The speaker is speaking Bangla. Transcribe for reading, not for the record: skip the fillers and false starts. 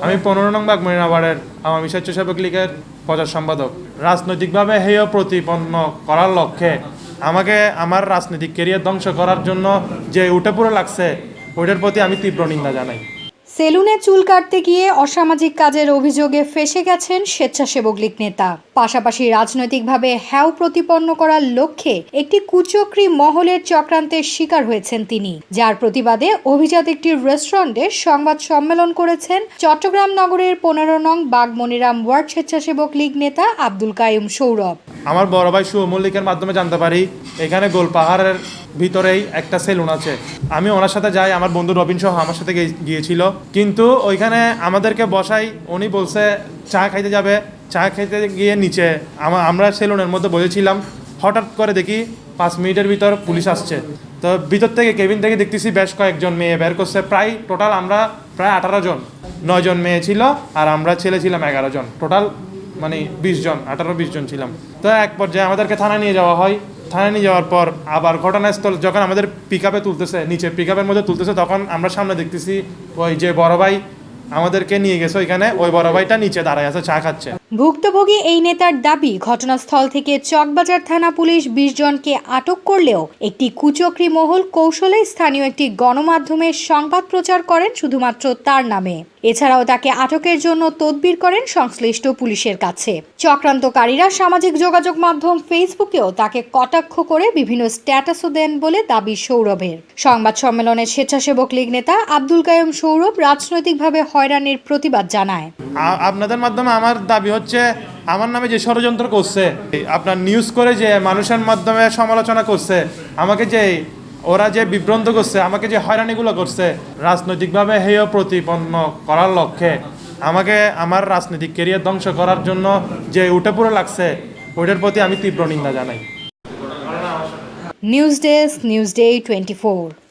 আমি 15 নং বাগমুড়িয়া ওয়ার্ডের আওয়ামী স্বেচ্ছাসেবক লীগের প্রচার সম্পাদক। রাজনৈতিকভাবে হেয় প্রতিপন্ন করার লক্ষ্যে আমাকে আমার রাজনৈতিক ক্যারিয়ার ধ্বংস করার জন্য যে উঠে পড়ে লাগছে, ওইটার প্রতি আমি তীব্র নিন্দা জানাই। সেলুনে চুল কাটতে গিয়ে অসামাজিক কাজের অভিযোগে ফেঁসে গেছেন স্বেচ্ছাসেবক লীগ নেতা। পাশাপাশি রাজনৈতিকভাবে হ্যাও প্রতিপন্ন করার লক্ষ্যে একটি কুচক্রী মহলের চক্রান্তের শিকার হয়েছেন তিনি, যার প্রতিবাদে অভিজাত একটি রেস্টুরেন্টে সংবাদ সম্মেলন করেছেন চট্টগ্রাম নগরের 15 নং বাগমনিরাম ওয়ার্ড স্বেচ্ছাসেবক লীগ নেতা আব্দুল কাইয়ুম সৌরভ। আমার বড় ভাই শুভ মল্লিকের মাধ্যমে জানতে পারি এখানে গোলপাহাড়ের ভিতরেই একটা সেলুন আছে। আমি ওনার সাথে যাই, আমার বন্ধু রবিন সহ আমার সাথে গিয়েছিল, কিন্তু ওইখানে আমাদেরকে বসাই, উনি বলছে চা খাইতে যাবে। চা খাইতে গিয়ে নিচে আমরা সেলুনের মধ্যে বসেছিলাম, হঠাৎ করে দেখি 5 মিনিটের ভিতর পুলিশ আসছে। তো ভিতর থেকে কেবিন থেকে দেখতেছি বেশ কয়েকজন মেয়ে বের করছে, টোটাল আমরা প্রায় 18 জন, 9 জন মেয়ে ছিল আর আমরা ছেলে ছিলাম 11 জন, টোটাল মানে 20 জন, 18-20 জন ছিলাম। তো এক পর্যায়ে আমাদেরকে থানায় নিয়ে যাওয়া হয়। থানায় নিয়ে যাওয়ার পর আবার ঘটনাস্থল যখন আমাদের পিকআপে তুলতেছে, নিচে পিকআপের মধ্যে তুলতেছে, তখন আমরা সামনে দেখতেছি ওই যে বড় ভাই আমাদেরকে নিয়ে গেছে ওইখানে, ওই বড় ভাইটা নিচে দাঁড়ায় আছে, চা খাচ্ছে। ভুক্তভোগী এই নেতার দাবি, ঘটনাস্থল থেকে চকবাজার থানা পুলিশ 20 জনকে আটক করলেও একটি কুচক্রী মহল কৌশলে স্থানীয় একটি গণমাধ্যমে সংবাদ প্রচার করেন শুধুমাত্র তার নামে। এছাড়াও তাকে আটকের জন্য তদবির করেন সংশ্লিষ্ট পুলিশের কাছে। চক্রান্তকারীরা সামাজিক যোগাযোগ মাধ্যম ফেসবুকেও তাকে কটাক্ষ করে বিভিন্ন স্ট্যাটাসও দেন বলে দাবি সৌরভের। সংবাদ সম্মেলনে স্বেচ্ছাসেবক লীগ নেতা আব্দুল কাইয়ুম সৌরভ রাজনৈতিকভাবে হয়রানির প্রতিবাদ জানায়। আপনাদের মাধ্যমে আমার দাবি হচ্ছে, আমার নামে যে ষড়যন্ত্র করছে, আপনার নিউজ করে যে মানুষের মাধ্যমে সমালোচনা করছে, আমাকে যে ওরা যে বিভ্রান্ত করছে, আমাকে যে হয়রানিগুলো করছে, রাজনৈতিকভাবে হেয় প্রতিপন্ন করার লক্ষ্যে আমাকে আমার রাজনৈতিক ক্যারিয়ার ধ্বংস করার জন্য যে উঠে পড়ে লাগছে, ওইটার প্রতি আমি তীব্র নিন্দা জানাই। News desk, news day 24।